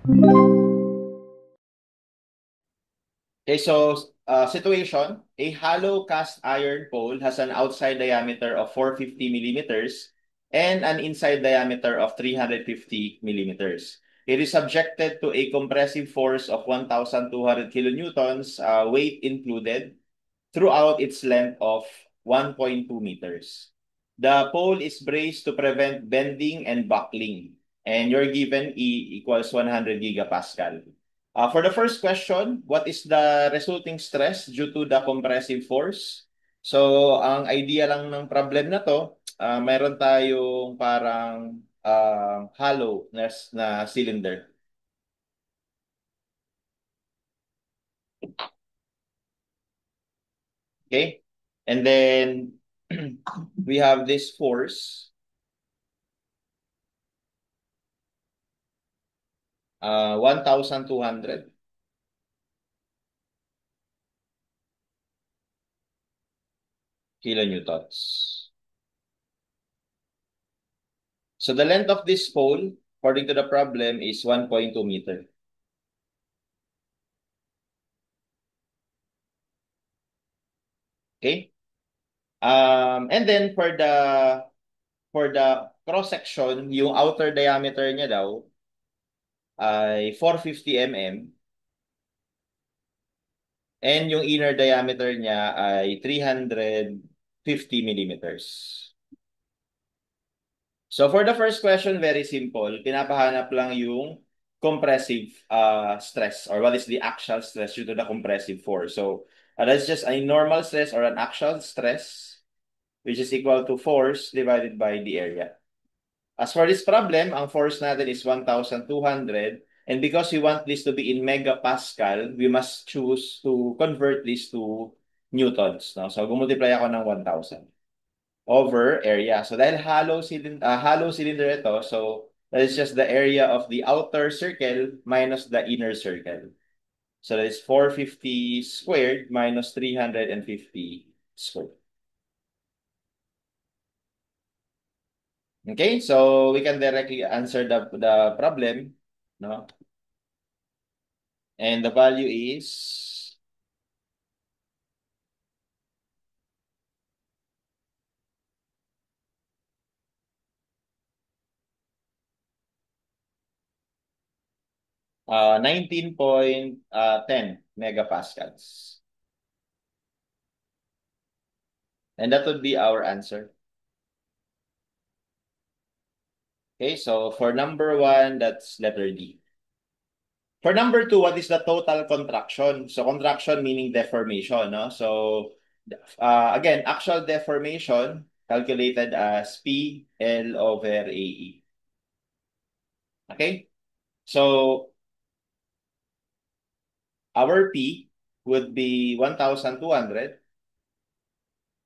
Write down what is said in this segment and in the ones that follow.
Okay, so situation, a hollow cast iron pole has an outside diameter of 450 millimeters and an inside diameter of 350 millimeters. It is subjected to a compressive force of 1,200 kilonewtons, weight included, throughout its length of 1.2 meters. The pole is braced to prevent bending and buckling, and you're given E equals 100 gigapascal. For the first question, what is the resulting stress due to the compressive force? So, ang idea lang ng problem na to, mayroon tayong parang hollow na cylinder. Okay? And then, we have this force, 1,200 kilonewtons. So the length of this pole, according to the problem, is 1.2 meter. Okay? And then for the cross section, yung outer diameter niya daw ay 450 mm and yung inner diameter niya ay 350 millimeters. So for the first question, very simple. Pinapahanap lang yung compressive stress or what is the axial stress due to the compressive force. So that's just a normal stress or an axial stress which is equal to force divided by the area. As for this problem, ang force natin is 1,200 and because we want this to be in megapascal, we must choose to convert this to newtons. No? So gumultiply ako ng 1,000 over area. So dahil hollow cylinder ito, so that is just the area of the outer circle minus the inner circle. So that is 450 squared minus 350 squared. Okay, so we can directly answer the problem, no? And the value is 19.10 megapascals. And that would be our answer. Okay, so for number one, that's letter D. For number two, what is the total contraction? So contraction meaning deformation, no? So again, actual deformation calculated as PL over AE. Okay? So our P would be 1,200.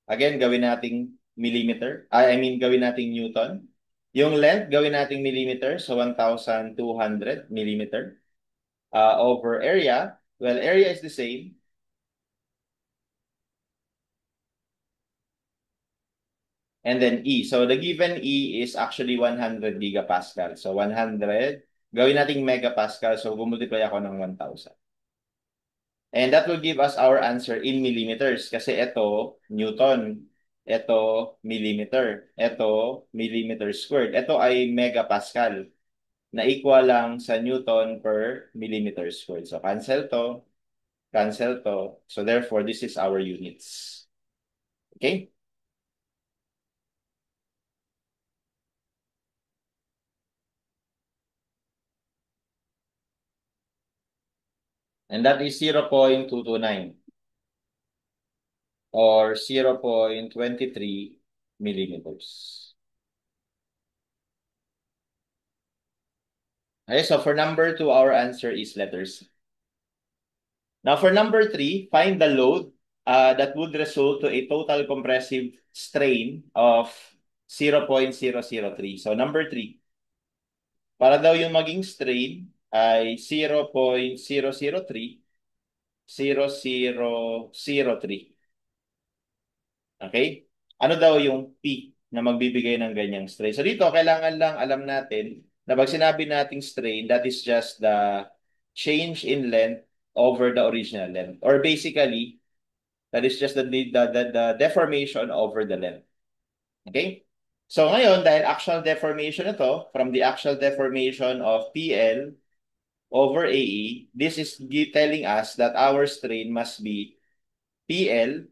Again, gawin nating millimeter. I mean, gawin nating Newton. Yung length, gawin nating millimeter. So 1,200 millimeter. Over area. Well, area is the same. And then E. So the given E is actually 100 gigapascal. So 100. Gawin nating megapascal. So gumultiply ako ng 1,000. And that will give us our answer in millimeters. Kasi ito, Newton. Ito, millimeter. Ito, millimeter squared. Ito ay megapascal na equal lang sa Newton per millimeter squared. So cancel to, cancel to. So therefore, this is our units. Okay? And that is 0.229 or 0.23 millimeters. Okay, so for number two, our answer is letters. Now for number three, find the load that would result to a total compressive strain of 0.003. So number three, para daw yung maging strain ay 0.003. Okay? Ano daw yung P na magbibigay ng ganyang strain? So dito, kailangan lang alam natin na pag sinabi nating strain, that is just the change in length over the original length. Or basically, that is just the deformation over the length. Okay? So ngayon, dahil actual deformation ito, from the actual deformation of PL over AE, this is telling us that our strain must be PL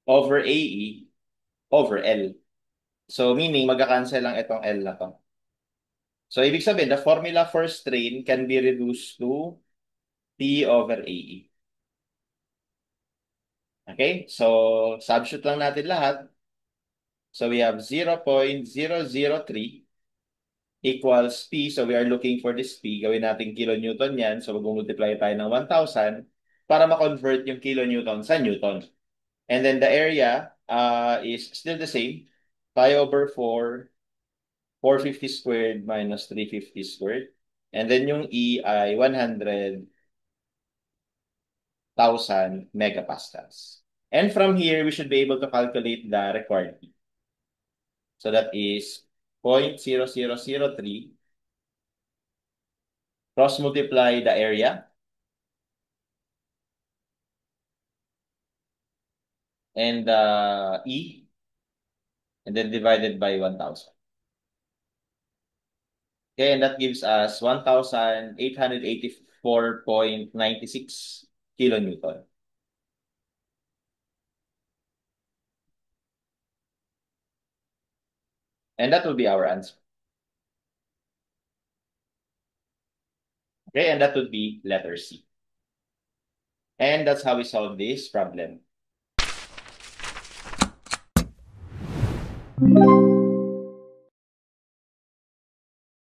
over AE over L. So meaning, magka-cancel lang itong L na to. So ibig sabihin, the formula for strain can be reduced to P over AE. Okay? So substitute lang natin lahat. So we have 0.003 equals P. So we are looking for this P. Gawin natin kilonewton yan. So mag-multiply tayo ng 1,000 para ma-convert yung kilonewton sa newton. And then the area is still the same. Pi over 4, 450 squared minus 350 squared. And then yung E ay 100,000 megapascals. And from here, we should be able to calculate the required P. So that is 0.0003 cross multiply the area and the E and then divided by 1,000. Okay, and that gives us 1,884.96 kilonewton. And that will be our answer. Okay, and that would be letter C. And that's how we solve this problem.